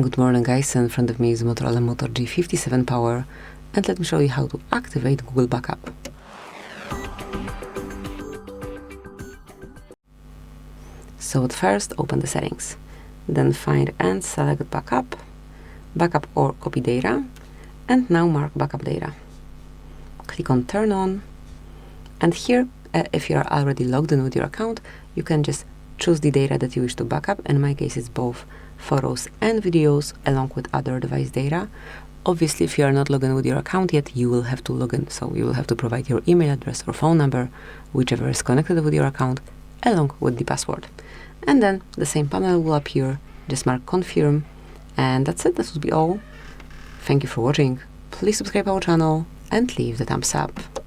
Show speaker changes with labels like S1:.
S1: Good morning guys, in front of me is Motorola Moto G57 Power, and let me show you how to activate Google Backup. So at first open the settings, then find and select Backup, Backup or Copy Data, and now mark Backup Data. Click on Turn On, and here if you are already logged in with your account, you can just choose the data that you wish to backup. In my case it's both photos and videos along with other device data. Obviously if you are not logged in with your account yet, you will have to log in, so you will have to provide your email address or phone number, whichever is connected with your account, along with the password. And then the same panel will appear. Just mark confirm, and that's it. That would be all. Thank you for watching. Please subscribe our channel and leave the thumbs up.